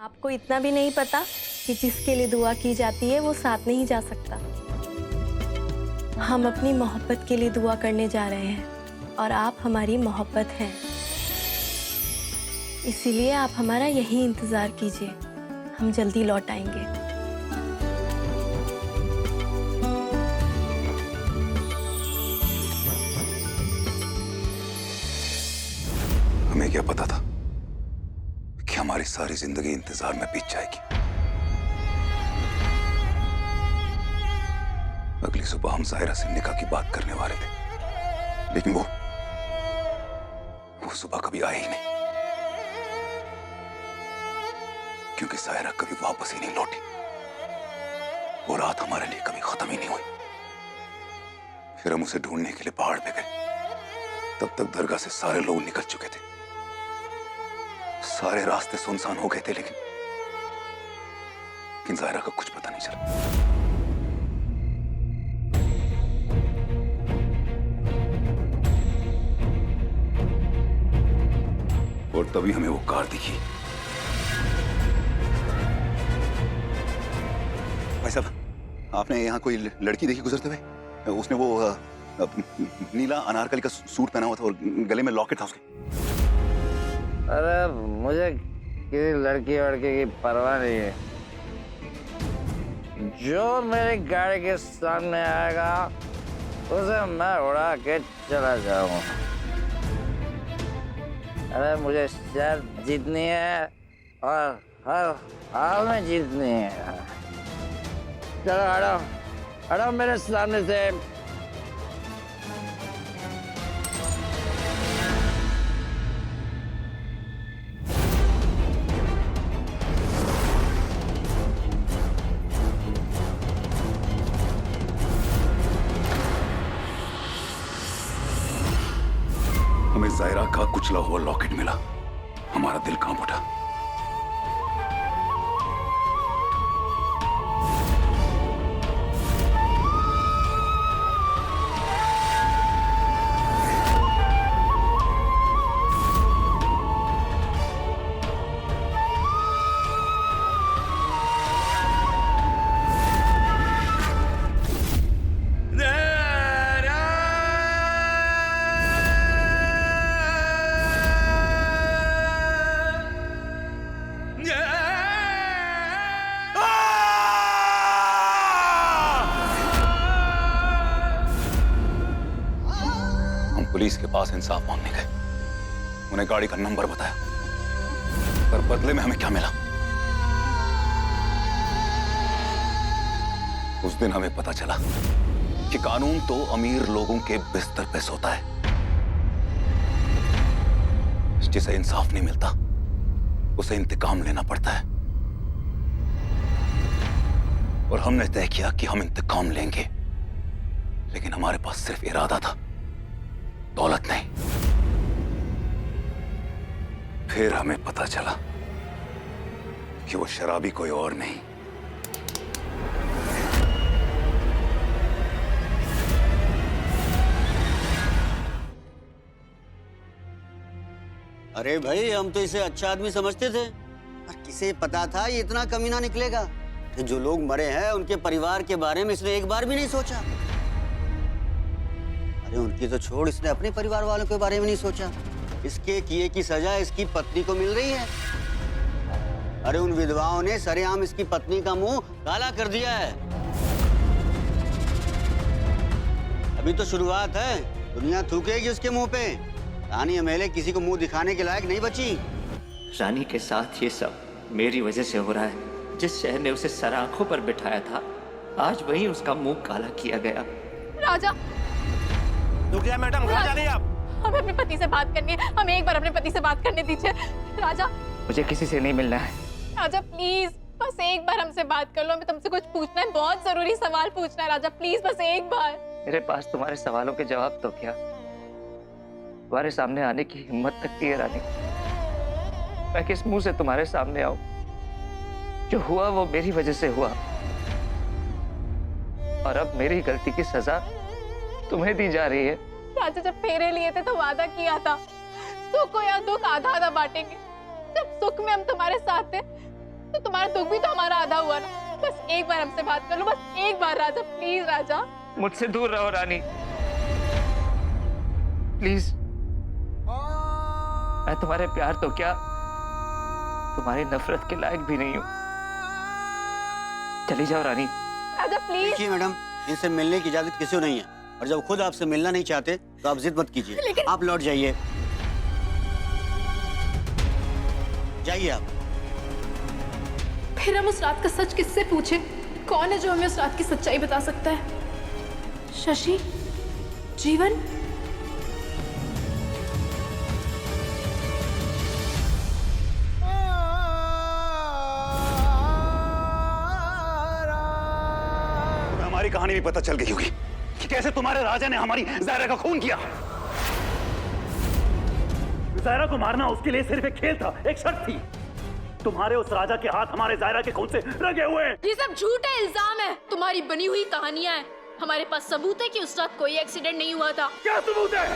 आपको इतना भी नहीं पता कि जिसके लिए दुआ की जाती है वो साथ नहीं जा सकता। हम अपनी मोहब्बत के लिए दुआ करने जा रहे हैं और आप हमारी मोहब्बत हैं। इसीलिए आप हमारा यही इंतज़ार कीजिए, हम जल्दी लौट आएंगे। हमें क्या पता था कि हमारी सारी जिंदगी इंतजार में बीत जाएगी। अगली सुबह हम जाहिरा से निकाह की बात करने वाले थे, लेकिन वो सुबह कभी आई ही नहीं, क्योंकि जाहिरा कभी वापस ही नहीं लौटी। वो रात हमारे लिए कभी खत्म ही नहीं हुई। फिर हम उसे ढूंढने के लिए पहाड़ पे गए। तब तक दरगाह से सारे लोग निकल चुके थे, सारे रास्ते सुनसान हो गए थे, लेकिन जाहिरा का कुछ पता नहीं चला। और तभी हमें वो कार दिखी। भाई साहब, आपने यहाँ कोई लड़की देखी गुजरते हुए? उसने वो नीला अनारकली का सूट पहना हुआ था और गले में लॉकेट था उसके। अरे मुझे किसी लड़की वड़की की परवाह नहीं है। जो मेरी गाड़ी के सामने आएगा उसे मैं उड़ा के चला जाऊंगा। अरे मुझे शहर जीतनी है और हर हाल में जीतनी है। चलो हटो हटो मेरे सामने से। हमें जाहिरा का कुचला हुआ लॉकेट मिला। हमारा दिल कांप उठा। पुलिस के पास इंसाफ मांगने गए। उन्हें गाड़ी का नंबर बताया, पर बदले में हमें क्या मिला? उस दिन हमें पता चला कि कानून तो अमीर लोगों के बिस्तर पे सोता है। जिसे इंसाफ नहीं मिलता उसे इंतकाम लेना पड़ता है। और हमने तय किया कि हम इंतकाम लेंगे, लेकिन हमारे पास सिर्फ इरादा था, दौलत नहीं। फिर हमें पता चला कि वो शराबी कोई और नहीं, अरे भाई, हम तो इसे अच्छा आदमी समझते थे, पर किसे पता था ये इतना कमीना निकलेगा। कि जो लोग मरे हैं उनके परिवार के बारे में इसने एक बार भी नहीं सोचा। अरे उनकी तो छोड़, इसने अपने परिवार वालों के बारे में नहीं सोचा। इसके किए की सजा इसकी पत्नी को मिल रही है। अरे उन विधवाओं ने सरेआम इसकी पत्नी का मुंह काला कर दिया है। अभी तो शुरुआत है, दुनिया थूकेगी उसके मुंह पे। रानी अमेले किसी को मुंह दिखाने के लायक नहीं बची। रानी के साथ ये सब मेरी वजह से हो रहा है। जिस शहर ने उसे सर आंखों पर बिठाया था, आज वही उसका मुंह काला किया गया। राजा, रुकिए मैडम, कहाँ जा रही हैं आप? हमें अपने पति से बात करनी है। हमें एक बार अपने पति से बात करने दीजिए। राजा, मुझे किसी से नहीं मिलना है। राजा प्लीज, बस एक बार हमसे बात कर लो। हमें तुमसे कुछ पूछना है, बहुत जरूरी सवाल पूछना है। राजा प्लीज, बस एक बार। मेरे पास तुम्हारे सवालों के जवाब तो क्या, तुम्हारे सामने आने की हिम्मत तक नहीं है रानी। मैं किस मुंह से तुम्हारे सामने आऊं? जो हुआ वो मेरी वजह से हुआ, और अब मेरी गलती की सजा तुम्हें दी जा रही है। राजा, जब फेरे लिए थे तो वादा किया था सुख या दुख आधा आधा बांटेंगे। जब सुख में हम तुम्हारे साथ थे तुम्हारा दुख भी तो हमारा आधा हुआ ना। बस एक बार हमसे बात कर लो, बस एक बार राजा, प्लीज राजा। मुझसे दूर रहो रानी, प्लीज। मैं तुम्हारे प्यार तो क्या, तुम्हारी नफरत के लायक भी नहीं हूं। चली जाओ रानी। राजा प्लीज। देखिए मैडम, इनसे मिलने की इजाजत किसी को नहीं है, और जब खुद आपसे मिलना नहीं चाहते तो आप जिद मत कीजिए। आप लौट जाइए, जाइए आप। फिर हम उस रात का सच किससे पूछें? कौन है जो हमें उस रात की सच्चाई बता सकता है? शशि? जीवन? हमारी कहानी भी पता चल गई होगी कि कैसे तुम्हारे राजा ने हमारी ज़ायरा का खून किया। ज़ायरा को मारना उसके लिए सिर्फ एक खेल था, एक शर्त थी। तुम्हारे उस राजा के हाथ हमारे ज़ायरा के खून से रंगे हुए हैं। ये सब झूठे इल्जाम है, तुम्हारी बनी हुई कहानियां हैं। हमारे पास सबूत है कि उस रात कोई एक्सीडेंट नहीं हुआ था। क्या सबूत है?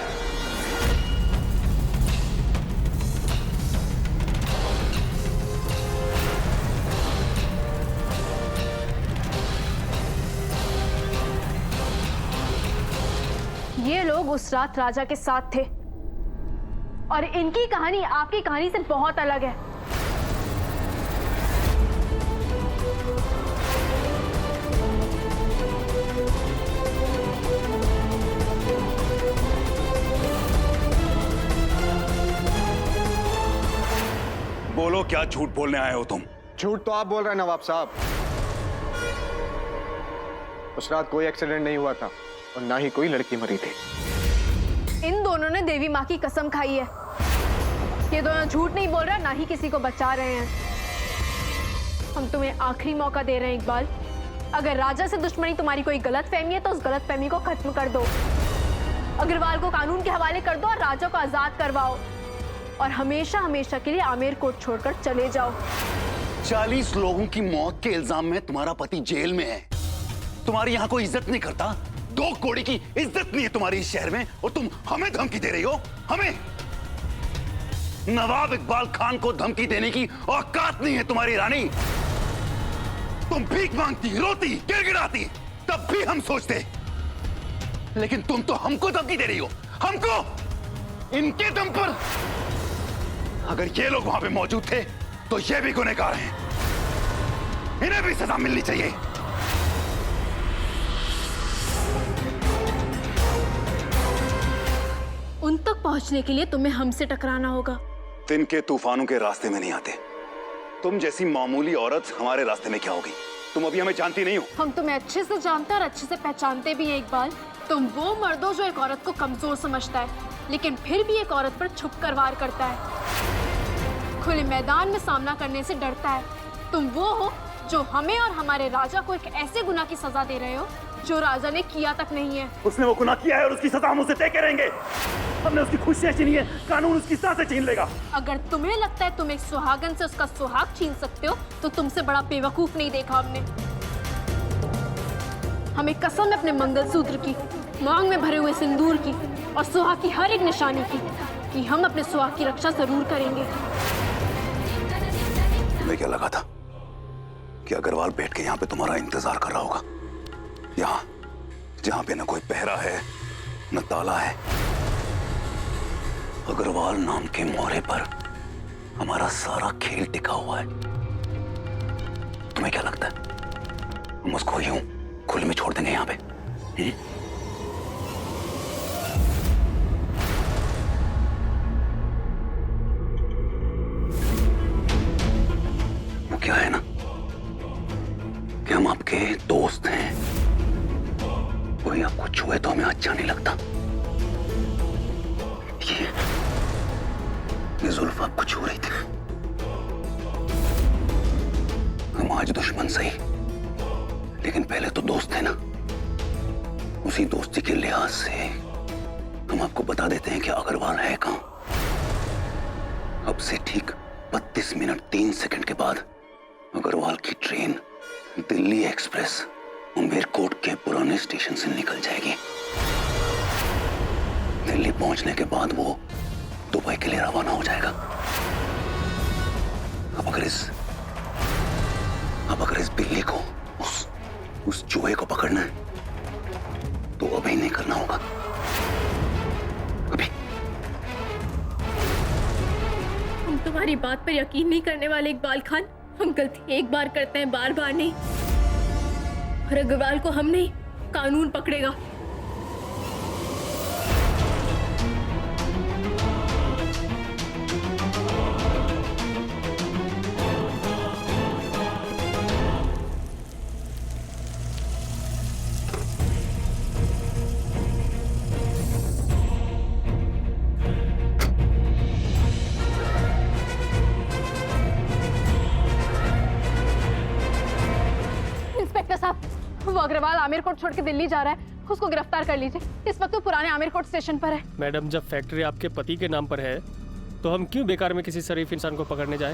ये लोग उस रात राजा के साथ थे और इनकी कहानी आपकी कहानी से बहुत अलग है। बोलो, क्या झूठ बोलने आए हो तुम? झूठ तो आप बोल रहे हैं नवाब साहब। उस रात कोई एक्सीडेंट नहीं हुआ था और ना ही कोई लड़की मरी थी। इन दोनों ने देवी माँ की कसम खाई है। ये दोनों झूठ नहीं बोल रहे, ना ही किसी को बचा रहे हैं। हम तुम्हें आखिरी मौका दे रहे हैं इकबाल। अगर राजा से दुश्मनी तुम्हारी कोई गलत फहमी है तो उस गलत फहमी को खत्म कर दो। अग्रवाल को कानून के हवाले कर दो और राजा को आजाद करवाओ और हमेशा हमेशा के लिए आमेर कोट छोड़कर चले जाओ। 40 लोगों की मौत के इल्जाम में तुम्हारा पति जेल में है। तुम्हारी यहाँ कोई इज्जत नहीं करता। 2 कौड़ी की इज्जत नहीं है तुम्हारी इस शहर में, और तुम हमें धमकी दे रही हो। हमें नवाब इकबाल खान को धमकी देने की औकात नहीं है तुम्हारी रानी। तुम भीख मांगती, रोती, गिड़गिड़ाती, तब भी हम सोचते, लेकिन तुम तो हमको धमकी दे रही हो। हमको, इनके दम पर। अगर ये लोग वहां पे मौजूद थे तो ये भी गुनहगार हैं, इन्हें भी सजा मिलनी चाहिए। उन तक पहुंचने के लिए तुम्हें हमसे टकराना होगा। दिन के तूफानों के रास्ते में नहीं आते। तुम जैसी मामूली औरत हमारे रास्ते में क्या होगी? तुम अभी हमें जानती नहीं हो। हम तुम्हें अच्छे से जानते और अच्छे से पहचानते भी हैं इकबाल। तुम वो मर्द हो जो एक औरत को कमजोर समझता है, लेकिन फिर भी एक औरत पर छुपकर वार करता है। खुले मैदान में सामना करने से डरता है। तुम वो हो जो हमें और हमारे राजा को एक ऐसे गुनाह की सजा दे रहे हो जो राजा ने किया तक नहीं है। उसने वो गुनाह किया है और उसकी सजा हम उसे दे के रहेंगे। हमने उसकी खुशियां छीनी है, कानून उसकी सांसें छीन लेगा। अगर तुम्हें लगता है तुम एक सुहागन से उसका सुहाग छीन सकते हो तो तुमसे बड़ा बेवकूफ नहीं देखा हमने। हमें कसम है अपने मंगलसूत्र की, मांग में भरे हुए सिंदूर की और सुहाग की हर एक निशानी की कि हम अपने सुहाग की रक्षा जरूर करेंगे। तुम्हें क्या लगा था कि अग्रवाल बैठ के यहाँ पे तुम्हारा इंतजार कर रहा होगा? यहाँ जहाँ पे न कोई पहरा है न ताला है। अग्रवाल नाम के मोहरे पर हमारा सारा खेल टिका हुआ है। तुम्हें क्या लगता है हम उसको यूं खुले में छोड़ देंगे यहाँ पे? वो क्या है ना कि हम आपके दोस्त हैं। कोई आपको छुए तो हमें अच्छा नहीं लगता। ये जुल्फ आपको छू रही थी। हम आज दुश्मन सही, लेकिन पहले तो दोस्त थे ना। उसी दोस्ती के लिहाज से हम आपको बता देते हैं कि अग्रवाल है कहां। अब से ठीक 32 मिनट 3 सेकंड के बाद अग्रवाल की ट्रेन दिल्ली एक्सप्रेस उमेरकोट के पुराने स्टेशन से निकल जाएगी। दिल्ली पहुंचने के बाद वो दुबई के लिए रवाना हो जाएगा। अब अगर इस अब अगर इस बिल्ली को उस चूहे को पकड़ना है तो अभी नहीं करना होगा। अभी हम तुम्हारी बात पर यकीन नहीं करने वाले इकबाल खान। हम गलती एक बार करते हैं, बार बार नहीं। और अग्रवाल को हम नहीं, कानून पकड़ेगा। इंस्पेक्टर साहब, वो अग्रवाल आमिर कोट छोड़ के दिल्ली जा रहा है, उसको गिरफ्तार कर लीजिए। इस वक्त वो पुराने आमिर कोट स्टेशन पर है। मैडम, जब फैक्ट्री आपके पति के नाम पर है तो हम क्यों बेकार में किसी शरीफ इंसान को पकड़ने जाएं?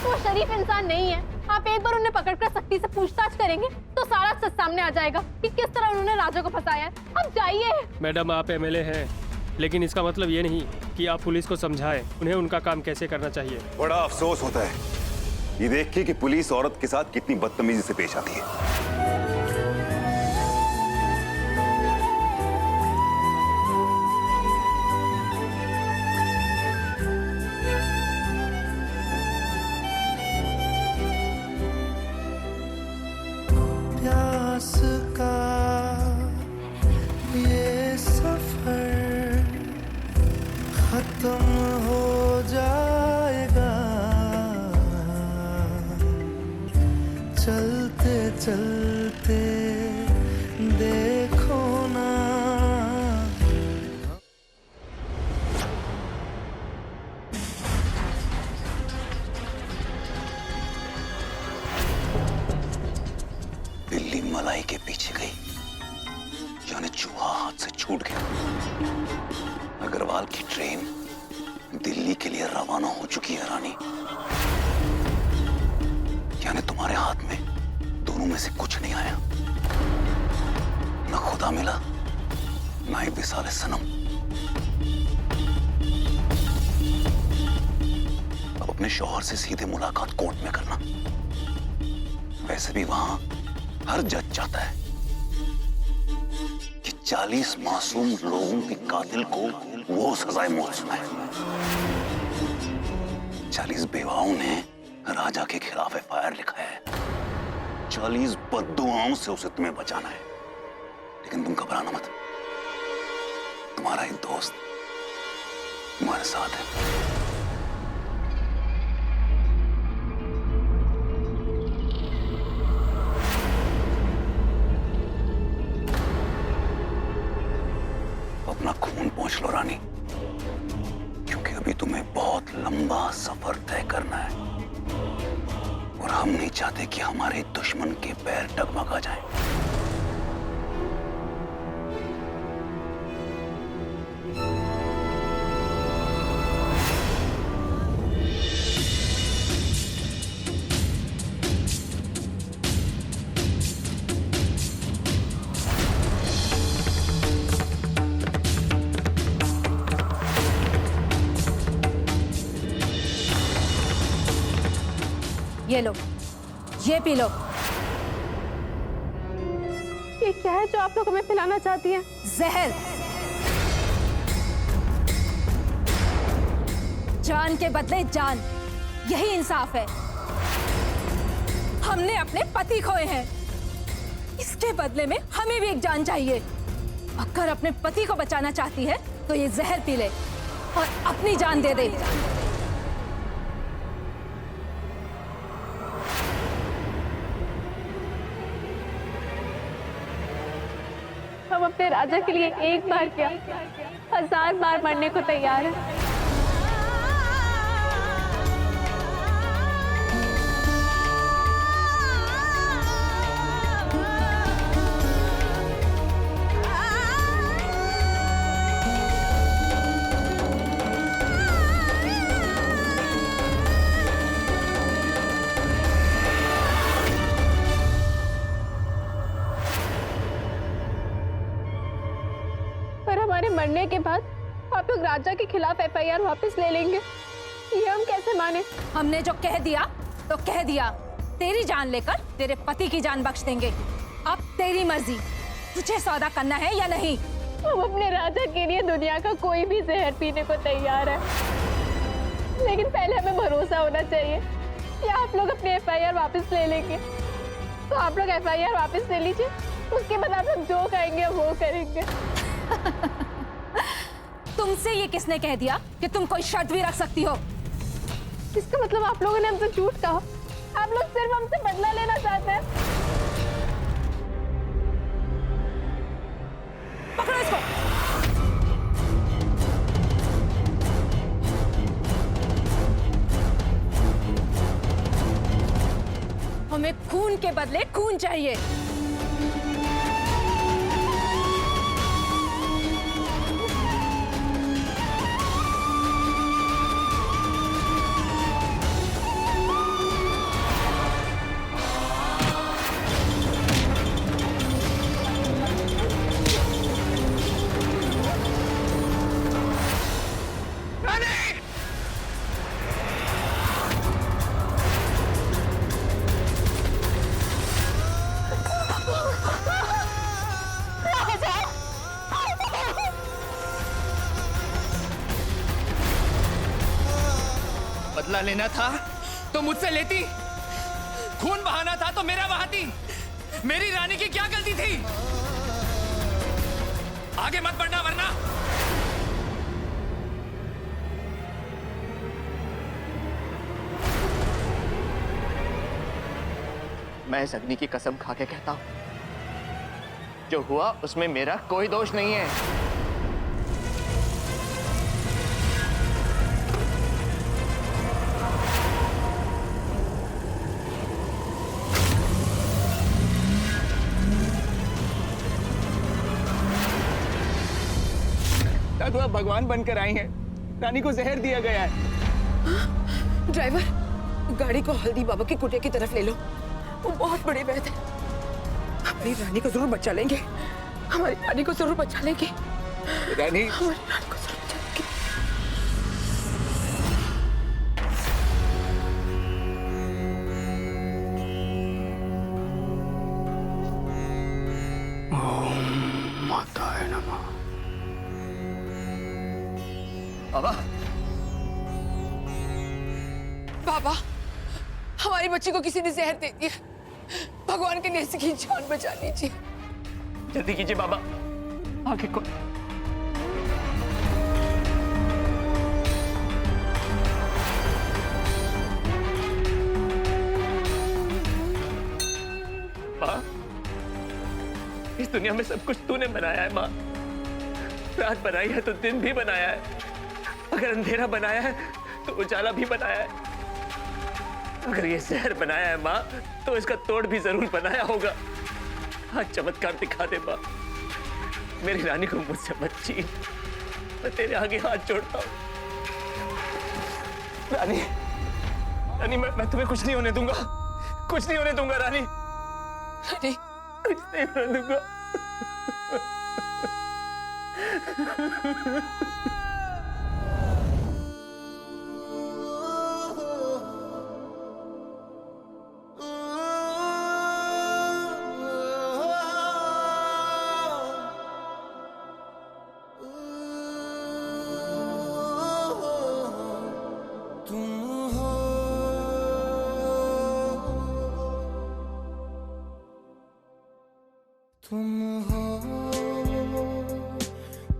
वो शरीफ इंसान नहीं है। आप एक बार उन्हें पकड़कर सख्ती से पूछताछ करेंगे तो सारा सच सामने आ जाएगा कि किस तरह उन्होंने राजा को फंसाया है। अब जाइए। मैडम, आप एमएलए हैं, लेकिन इसका मतलब ये नहीं कि आप पुलिस को समझाएं उन्हें उनका काम कैसे करना चाहिए। बड़ा अफसोस होता है ये देख के कि पुलिस औरत के साथ कितनी बदतमीजी से पेश आती है। प्यास का ये सफर खत्म हो जाएगा, चलते चलते देखो ना। बिल्ली मलाई के पीछे गई, यानी चूहा हाथ से छूट गया। अग्रवाल की ट्रेन दिल्ली के लिए रवाना हो चुकी है रानी। यानी तुम्हारे हाथ में दोनों में से कुछ नहीं आया, ना खुदा मिला ना ही विसाले सनम। अब अपने शौहर से सीधे मुलाकात कोर्ट में करना। वैसे भी वहां हर जज चाहता है कि 40 मासूम लोगों के कातिल को वो सजाए मौत सुनाए। 40 बेवाओं ने राजा के खिलाफ एफआईआर लिखा है। 40 बद्दुआओं से उसे तुम्हें बचाना है। लेकिन तुम घबराना मत, तुम्हारा एक दोस्त तुम्हारे साथ है। अपना खून पोंछ लो रानी, क्योंकि अभी तुम्हें बहुत लंबा सफर तय करना है और हम नहीं चाहते कि हमारे दुश्मन के पैर डगमगा जाएं। ये लो, ये पी लो। ये क्या है जो आप लोग हमें पिलाना चाहती हैं? जहर। जान के बदले जान, यही इंसाफ है। हमने अपने पति खोए हैं, इसके बदले में हमें भी एक जान चाहिए। अगर अपने पति को बचाना चाहती है तो ये जहर पी ले और अपनी जान दे दे। हम अपने राजा के लिए एक बार क्या 1000 बार मरने को तैयार हैं। पर हमारे मरने के बाद आप लोग राजा के खिलाफ एफआईआर वापस ले लेंगे, ये हम कैसे माने? हमने जो कह दिया तो कह दिया, तेरी जान लेकर तेरे पति की जान बख्श देंगे। अब तेरी मर्जी, तुझे सौदा करना है या नहीं। हम अपने राजा के लिए दुनिया का कोई भी जहर पीने को तैयार है, लेकिन पहले हमें भरोसा होना चाहिए कि आप लोग अपनी एफआईआर वापस ले लेंगे। तो आप लोग एफआईआर वापस ले लीजिए, उसके बाद आप लोग जो कहेंगे वो करेंगे। तुमसे ये किसने कह दिया कि तुम कोई शर्त भी रख सकती हो? इसका मतलब आप लोगों ने हमसे झूठ कहा। आप लोग सिर्फ हमसे बदला लेना चाहते हैं। पकड़ो इसको। हमें खून के बदले खून चाहिए। बदला लेना था तो मुझसे लेती, खून बहाना था तो मेरा बहाती। मेरी रानी की क्या गलती थी? आगे मत बढ़ना वरना। मैं इस अग्नि की कसम खा के कहता हूं, जो हुआ उसमें मेरा कोई दोष नहीं है। तो आप भगवान बनकर आई हैं। रानी को जहर दिया गया है। ड्राइवर, गाड़ी को हल्दी बाबा की कुटिया की तरफ ले लो। वो बहुत बड़े वैद्य हैं। अपनी रानी को जरूर बचा लेंगे। हमारी रानी को जरूर बचा लेंगे। रानी, हमारी रानी को जरूर बचा लेंगे। ओम माताय नमः। बाबा, बाबा, हमारी बच्ची को किसी ने जहर दे दिया। भगवान के लिए इसकी जान बचा लीजिए। जल्दी कीजिए बाबा, आगे को। माँ, इस दुनिया में सब कुछ तूने बनाया है माँ। रात बनाई है तो दिन भी बनाया है। अगर अंधेरा बनाया है तो उजाला भी बनाया है। अगर ये जहर बनाया है माँ, तो इसका तोड़ भी जरूर बनाया होगा। आज चमत्कार दिखा दे माँ। मेरी रानी को मुझसे मत छीन। मैं तेरे आगे हाथ जोड़ता हूँ। रानी, रानी, मैं तुम्हें कुछ नहीं होने दूंगा। कुछ नहीं होने दूंगा रानी। रानी, कुछ नहीं होने दूंगा। तुम हो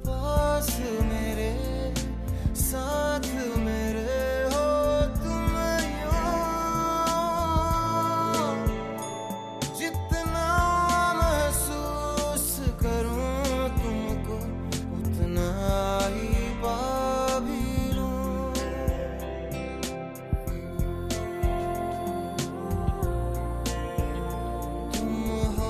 पास मेरे, साथ मेरे हो तुम यूं। जितना महसूस करूं तुमको, उतना ही पा भी लूं। तुम हो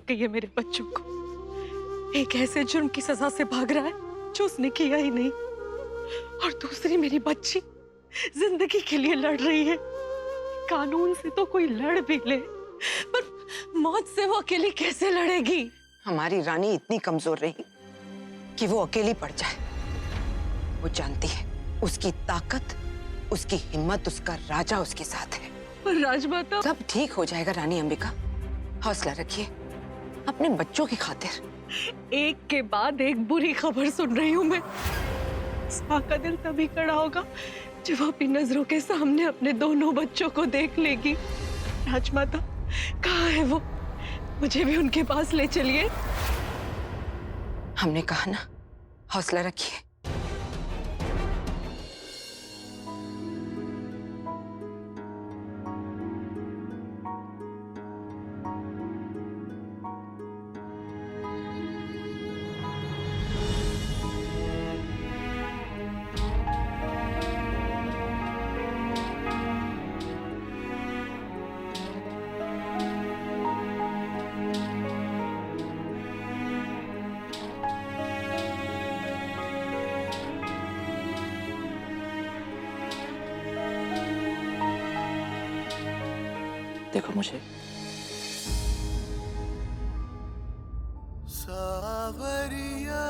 गई है मेरे बच्चों को। एक ऐसे जुर्म की सजा से भाग रहा है जो उसने किया ही नहीं, और दूसरी मेरी बच्ची जिंदगी के लिए लड़ रही है। कानून से तो कोई लड़ भी ले, पर मौत से वो अकेली कैसे लड़ेगी? हमारी रानी इतनी कमजोर रही कि वो अकेली पड़ जाए। वो जानती है उसकी ताकत, उसकी हिम्मत, उसका राजा उसके साथ है। पर राजमाता, सब ठीक हो जाएगा रानी अंबिका, हौसला रखिए अपने बच्चों की खातिर। एक के बाद एक बुरी खबर सुन रही हूँ मैं। साह का दिल तभी खड़ा होगा जब वो अपनी नजरों के सामने अपने दोनों बच्चों को देख लेगी। राजमाता, कहाँ है वो? मुझे भी उनके पास ले चलिए। हमने कहा ना, हौसला रखिए। देखो मुझे। सावरिया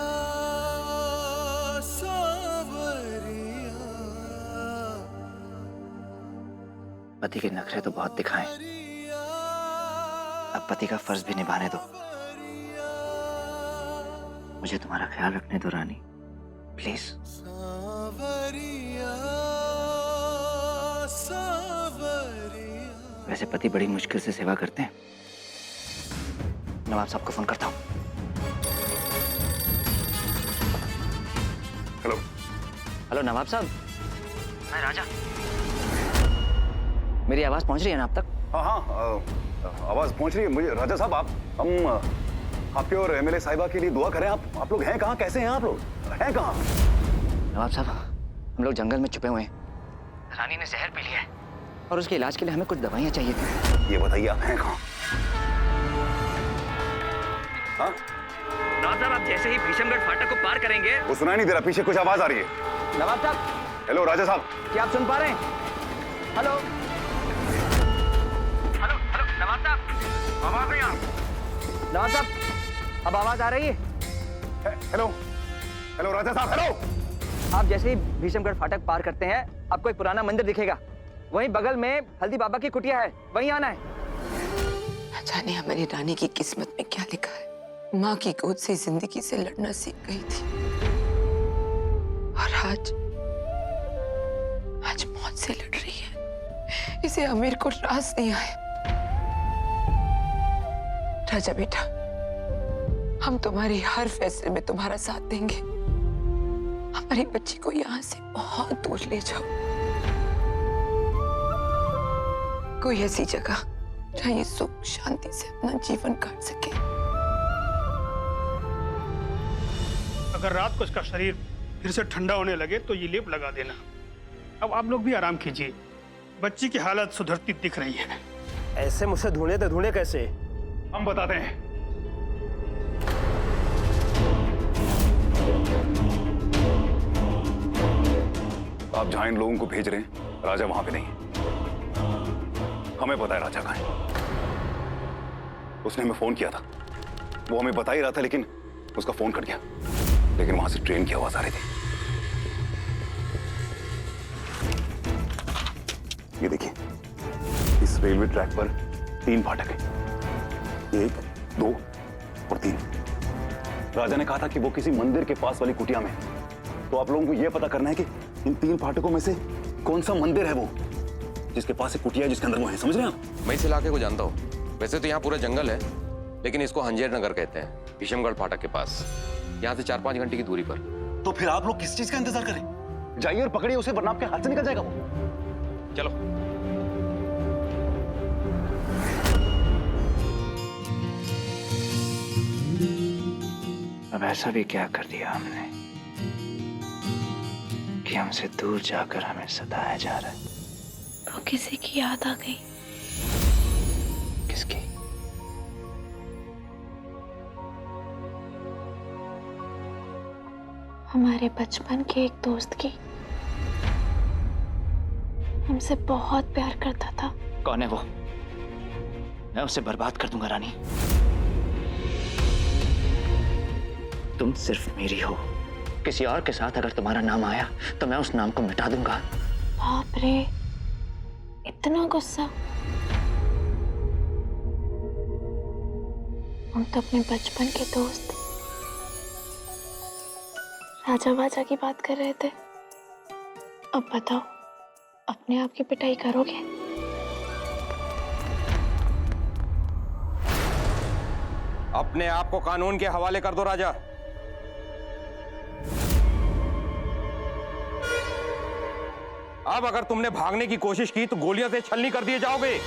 सावरिया। पति के नखरे तो बहुत दिखाएं, अब पति का फर्ज भी निभाने दो। मुझे तुम्हारा ख्याल रखने दो रानी, प्लीज। सावरिया सावरिया। वैसे पति बड़ी मुश्किल से सेवा करते हैं। नवाब साहब को फोन करता हूँ। हेलो। हेलो नवाब साहब, मैं राजा। मेरी आवाज पहुंच रही है ना आप तक? हाँ हाँ, आवाज पहुंच रही है मुझे। राजा साहब, हम आपके और एमएलए साहिबा के लिए दुआ करें। आप लोग हैं कहाँ? कैसे हैं आप लोग? हैं कहाँ? नवाब साहब, हम लोग जंगल में छुपे हुए हैं। रानी ने जहर पी लिया है और उसके इलाज के लिए हमें कुछ दवाइयाँ चाहिए थी। ये बताइए आप हैं कहाँ? हाँ? नवाब साहब, आप जैसे ही भीषमगढ़ फाटक को पार करेंगे। वो सुनाई नहीं दे रहा, पीछे कुछ आवाज आ रही है। नवाब साहब। हेलो राजा साहब, क्या आप सुन पा रहे हैं? हेलो हेलो हेलो नवाब साहब, आवाज नहीं आ रही। नवाब साहब, अब आवाज आ रही है? हेलो हेलो राजा साहब, हेलो। आप जैसे ही भीषमगढ़ फाटक पार करते हैं, आपको एक पुराना मंदिर दिखेगा। वहीं बगल में हल्दी बाबा की कुटिया है, वहीं आना है। जाने हमारी रानी की किस्मत में क्या लिखा है। माँ की गोद से जिंदगी से लड़ना सीख गई थी, और आज मौत से लड़ रही है। इसे अमीर को रास नहीं आया। राजा बेटा, हम तुम्हारी हर फैसले में तुम्हारा साथ देंगे। हमारी बच्ची को यहाँ से बहुत दूर ले जाओ, कोई ऐसी जगह जहाँ ये सुख शांति से अपना जीवन काट सके। अगर रात को इसका शरीर फिर से ठंडा होने लगे तो ये लेप लगा देना। अब आप लोग भी आराम कीजिए, बच्ची की हालत सुधरती दिख रही है। ऐसे मुझसे ढूंढे तो ढूंढे कैसे? हम बताते हैं। आप जहां इन लोगों को भेज रहे हैं, राजा वहां पे नहीं है। हमें पता है राजा कहाँ है। उसने हमें फोन किया था, वो हमें बता ही रहा था, लेकिन उसका फोन कट गया। लेकिन वहां से ट्रेन की आवाज आ रही थी। ये देखिए, इस रेलवे ट्रैक पर 3 फाटक हैं, 1, 2 और 3। राजा ने कहा था कि वो किसी मंदिर के पास वाली कुटिया में है। तो आप लोगों को यह पता करना है कि इन 3 फाटकों में से कौन सा मंदिर है वो जिसके पास एक कुटिया है, जिसके अंदर वो है। समझ रहे हैं आप? मैं इस इलाके को जानता हूँ। वैसे तो यहाँ पूरा जंगल है, लेकिन इसको हंजेर नगर कहते हैं, भीषमगढ़ फाटक के पास, यहाँ से 4-5 घंटे की दूरी पर। तो फिर आप लोग किस चीज का इंतजार करें? जाइए और पकड़िए उसे, वरना आपके हाथ से निकल जाएगा वो। चलो। अब ऐसा भी क्या कर दिया हमने कि हमसे दूर जाकर हमें सताया जा रहा है। तो किसी की याद आ गई। किसकी? हमारे बचपन के एक दोस्त की हमसे बहुत प्यार करता था। कौन है वो? मैं उसे बर्बाद कर दूंगा रानी। तुम सिर्फ मेरी हो। किसी और के साथ अगर तुम्हारा नाम आया तो मैं उस नाम को मिटा दूंगा। बाप रे, इतना गुस्सा। हम तो अपने बचपन के दोस्त राजा बाजा की बात कर रहे थे। अब बताओ, अपने आप की पिटाई करोगे? अपने आप को कानून के हवाले कर दो राजा। अब अगर तुमने भागने की कोशिश की तो गोलियों से छलनी कर दिए जाओगे।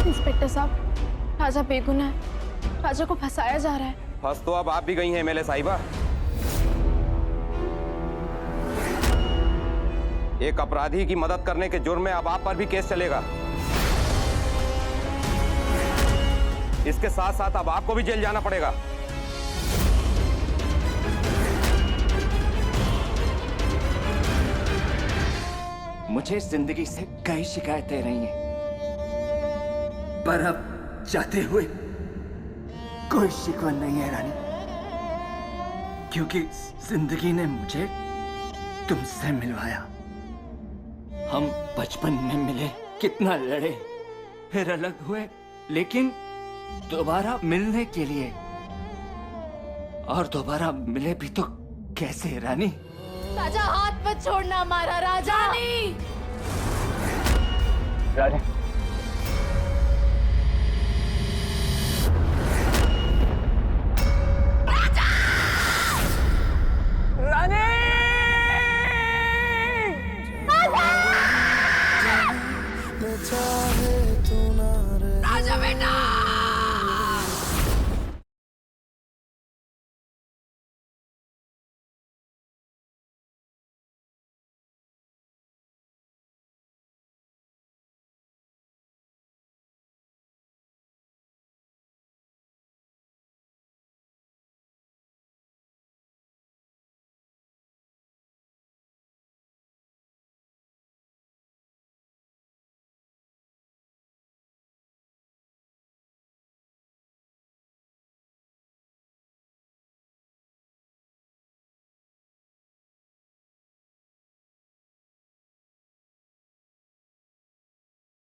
इंस्पेक्टर साहब, राजा बेगुनाह है। राजा को फंसाया जा रहा है। फंस तो अब आप भी गई हैं एमएलए साहिबा। एक अपराधी की मदद करने के जुर्म में अब आप पर भी केस चलेगा। इसके साथ साथ अब आपको भी जेल जाना पड़ेगा। मुझे जिंदगी से कई शिकायतें रही हैं, पर अब जाते हुए कोई शिकवा नहीं है रानी, क्योंकि जिंदगी ने मुझे तुमसे मिलवाया। हम बचपन में मिले, कितना लड़े, फिर अलग हुए, लेकिन दोबारा मिलने के लिए, और दोबारा मिले भी तो कैसे रानी? राजा, हाथ मत छोड़ना हमारा। राजा रानी